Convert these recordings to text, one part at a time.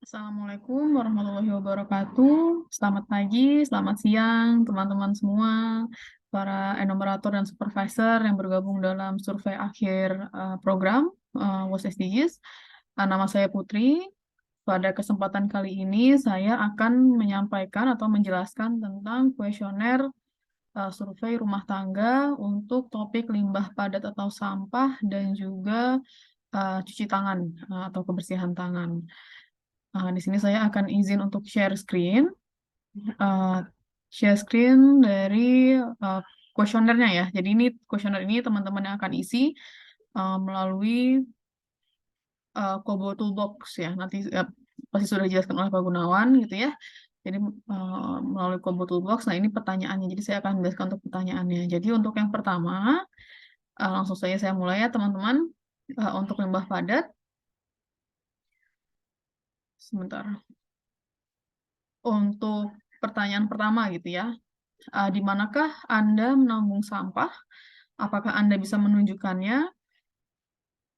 Assalamualaikum warahmatullahi wabarakatuh. Selamat pagi, selamat siang, teman-teman semua, para enumerator dan supervisor yang bergabung dalam survei akhir program WOS SDGs. Nama saya Putri. Pada kesempatan kali ini, saya akan menyampaikan atau menjelaskan tentang kuesioner survei rumah tangga untuk topik limbah padat atau sampah dan juga cuci tangan atau kebersihan tangan. Di sini saya akan izin untuk share screen. Share screen dari kuesionernya ya. Jadi ini kuesioner ini teman-teman yang akan isi melalui Kobo Toolbox ya. Nanti pasti sudah dijelaskan oleh Pak Gunawan gitu ya. Jadi melalui Kobo Toolbox. Nah ini pertanyaannya. Jadi saya akan menjelaskan untuk pertanyaannya. Jadi untuk yang pertama, langsung saja saya mulai ya teman-teman. Untuk limbah padat. Sebentar. Untuk pertanyaan pertama gitu ya. Di manakah Anda menabung sampah? Apakah Anda bisa menunjukkannya?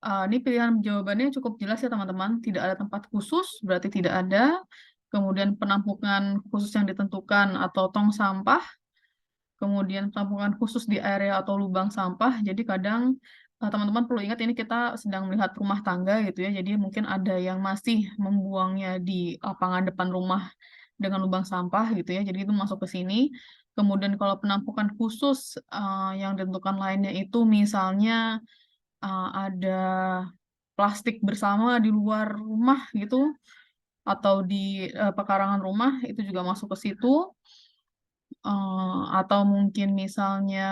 Ini pilihan jawabannya cukup jelas ya teman-teman. Tidak ada tempat khusus, berarti tidak ada. Kemudian penampungan khusus yang ditentukan atau tong sampah. Kemudian penampungan khusus di area atau lubang sampah. Jadi kadang teman-teman perlu ingat ini kita sedang melihat rumah tangga gitu ya. Jadi mungkin ada yang masih membuangnya di lapangan depan rumah dengan lubang sampah gitu ya. Jadi itu masuk ke sini. Kemudian kalau penampungan khusus yang ditentukan lainnya itu misalnya ada plastik bersama di luar rumah gitu atau di pekarangan rumah itu juga masuk ke situ. Atau mungkin misalnya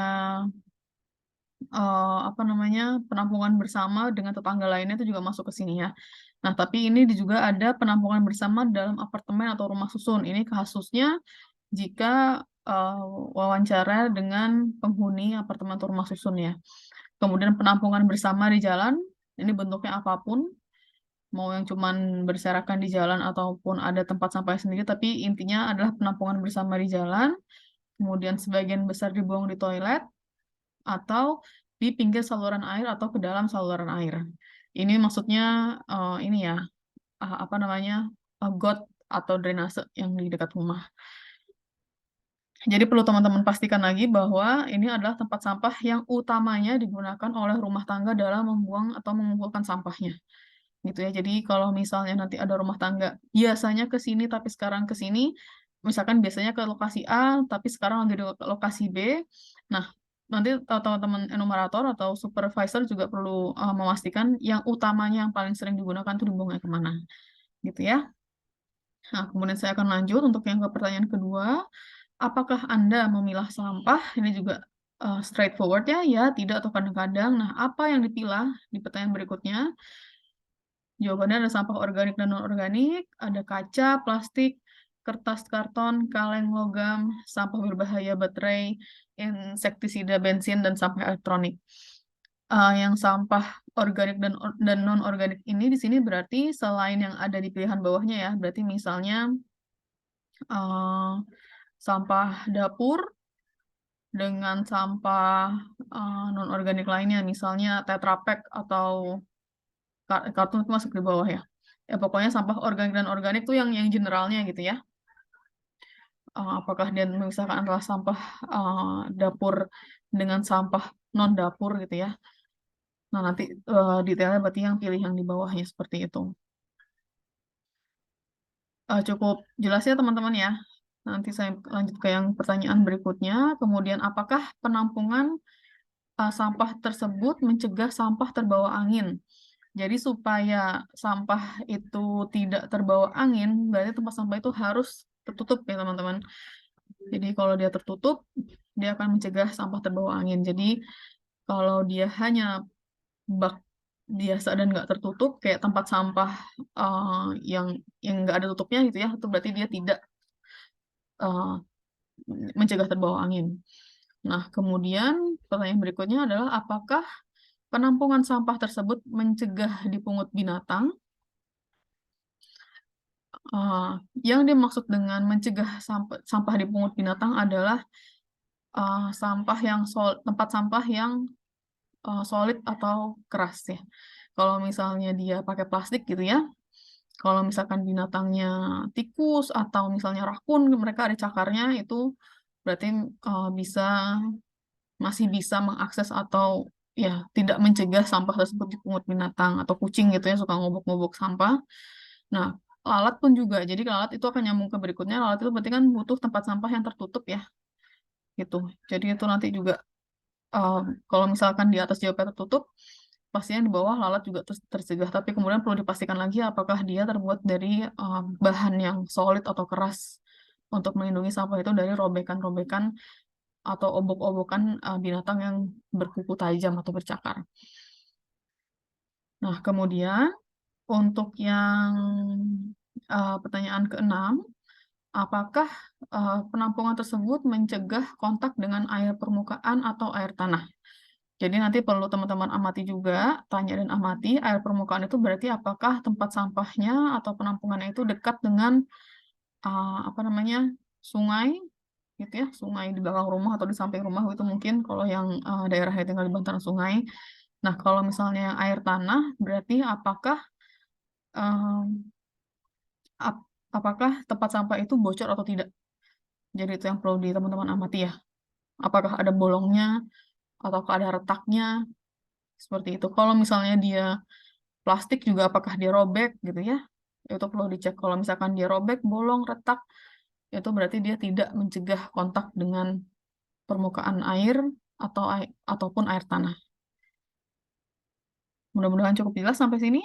apa namanya penampungan bersama dengan tetangga lainnya itu juga masuk ke sini ya. Nah, tapi ini juga ada penampungan bersama dalam apartemen atau rumah susun. Ini kasusnya jika wawancara dengan penghuni apartemen atau rumah susun ya. Kemudian penampungan bersama di jalan, ini bentuknya apapun, mau yang cuman berserakan di jalan ataupun ada tempat sampah sendiri, tapi intinya adalah penampungan bersama di jalan. Kemudian sebagian besar dibuang di toilet atau di pinggir saluran air atau ke dalam saluran air. Ini maksudnya ini ya apa namanya got atau drainase yang di dekat rumah. Jadi perlu teman-teman pastikan lagi bahwa ini adalah tempat sampah yang utamanya digunakan oleh rumah tangga dalam membuang atau mengumpulkan sampahnya. Gitu ya. Jadi kalau misalnya nanti ada rumah tangga biasanya ke sini tapi sekarang ke sini, misalkan biasanya ke lokasi A tapi sekarang lagi di lokasi B. Nah, nanti teman-teman enumerator atau supervisor juga perlu memastikan yang utamanya yang paling sering digunakan itu dibuangnya kemana. Gitu ya. Nah, kemudian saya akan lanjut untuk yang ke pertanyaan kedua. Apakah Anda memilah sampah? Ini juga straightforward ya, ya, tidak atau kadang-kadang. Nah, apa yang dipilah di pertanyaan berikutnya? Jawabannya ada sampah organik dan non-organik, ada kaca, plastik, kertas karton, kaleng logam, sampah berbahaya baterai, insektisida bensin, dan sampah elektronik. Yang sampah organik dan non-organik ini di sini berarti selain yang ada di pilihan bawahnya ya, berarti misalnya sampah dapur dengan sampah non-organik lainnya, misalnya Tetra Pak atau karton itu masuk di bawah ya. Ya pokoknya sampah organik dan organik tuh yang generalnya gitu ya. Apakah dia memisahkan antara sampah dapur dengan sampah non dapur gitu ya. Nah nanti detailnya berarti yang pilih yang di bawahnya seperti itu. Cukup jelas ya teman-teman ya. Nanti saya lanjut ke yang pertanyaan berikutnya. Kemudian apakah penampungan sampah tersebut mencegah sampah terbawa angin? Jadi supaya sampah itu tidak terbawa angin, berarti tempat sampah itu harus tertutup ya teman-teman. Jadi kalau dia tertutup, dia akan mencegah sampah terbawa angin. Jadi kalau dia hanya bak biasa dan nggak tertutup, kayak tempat sampah yang nggak ada tutupnya gitu ya, itu berarti dia tidak uh, mencegah terbawa angin. Nah, kemudian pertanyaan berikutnya adalah apakah penampungan sampah tersebut mencegah dipungut binatang? Yang dimaksud dengan mencegah sampah dipungut binatang adalah tempat sampah yang solid atau keras ya. Kalau misalnya dia pakai plastik gitu ya, Kalau misalkan binatangnya tikus atau misalnya rakun, mereka ada cakarnya, itu berarti masih bisa mengakses atau ya tidak mencegah sampah tersebut dipungut binatang atau kucing gitu ya suka ngobok-ngobok sampah. Nah, lalat pun juga. Jadi lalat itu akan nyambung ke berikutnya. Lalat itu berarti kan butuh tempat sampah yang tertutup ya, gitu. Jadi itu nanti juga uh, kalau misalkan di atas JOP tertutup, pastinya di bawah lalat juga tercegah. Tapi kemudian perlu dipastikan lagi apakah dia terbuat dari bahan yang solid atau keras untuk melindungi sampah itu dari robekan-robekan atau obok-obokan binatang yang berkuku tajam atau bercakar. Nah, kemudian untuk yang pertanyaan keenam, apakah penampungan tersebut mencegah kontak dengan air permukaan atau air tanah? Jadi nanti perlu teman-teman amati juga, tanya dan amati, air permukaan itu berarti apakah tempat sampahnya atau penampungannya itu dekat dengan apa namanya sungai, gitu ya, sungai di belakang rumah atau di samping rumah itu mungkin kalau yang daerahnya tinggal di bantaran sungai. Nah, kalau misalnya air tanah, berarti em, apakah tempat sampah itu bocor atau tidak? Jadi itu yang perlu di teman-teman amati ya. Apakah ada bolongnya ataukah ada retaknya seperti itu. Kalau misalnya dia plastik juga apakah dia robek gitu ya. Itu perlu dicek. Kalau misalkan dia robek, bolong, retak, itu berarti dia tidak mencegah kontak dengan permukaan air ataupun air tanah. Mudah-mudahan cukup jelas sampai sini.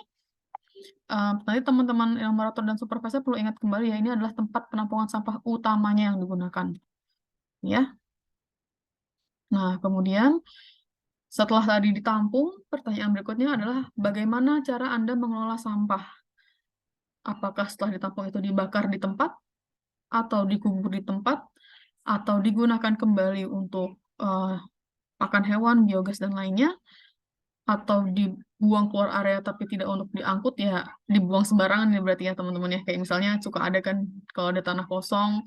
Nanti teman-teman ilmarator dan supervisor perlu ingat kembali ya, ini adalah tempat penampungan sampah utamanya yang digunakan. Ya. Nah, kemudian setelah tadi ditampung, pertanyaan berikutnya adalah bagaimana cara Anda mengelola sampah? Apakah setelah ditampung itu dibakar di tempat, atau dikubur di tempat, atau digunakan kembali untuk pakan hewan, biogas, dan lainnya, atau dibuang keluar area tapi tidak untuk diangkut, ya dibuang sembarangan ya berarti ya teman-teman ya. Kayak misalnya suka ada kan kalau ada tanah kosong,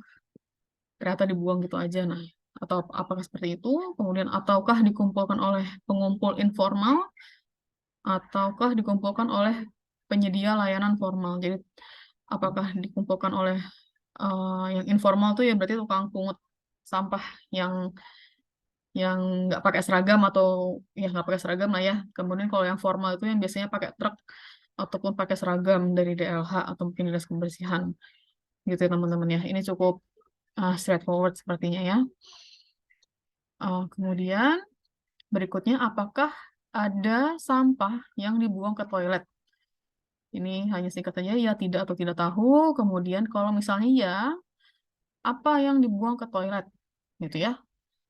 ternyata dibuang gitu aja. Nah, atau apakah seperti itu? Kemudian ataukah dikumpulkan oleh pengumpul informal ataukah dikumpulkan oleh penyedia layanan formal? Jadi apakah dikumpulkan oleh yang informal tuh ya berarti tukang pungut sampah yang nggak pakai seragam atau ya nggak pakai seragam lah ya. Kemudian kalau yang formal itu yang biasanya pakai truk ataupun pakai seragam dari DLH atau mungkin dinas kebersihan gitu ya teman-teman ya. Ini cukup straightforward sepertinya ya. Kemudian berikutnya, apakah ada sampah yang dibuang ke toilet? Ini hanya singkat saja, ya tidak atau tidak tahu. Kemudian kalau misalnya ya, apa yang dibuang ke toilet? Gitu ya.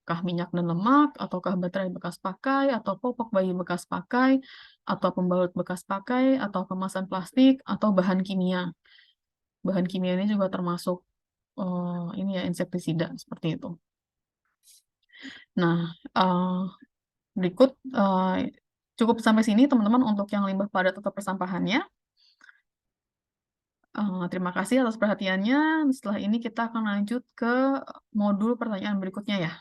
Kah minyak dan lemak, ataukah baterai bekas pakai, atau popok bayi bekas pakai, atau pembalut bekas pakai, atau kemasan plastik, atau bahan kimia. Bahan kimia ini juga termasuk ini ya insektisida seperti itu. Nah, berikut cukup sampai sini teman-teman untuk yang limbah padat atau persampahannya. Terima kasih atas perhatiannya. Setelah ini kita akan lanjut ke modul pertanyaan berikutnya ya.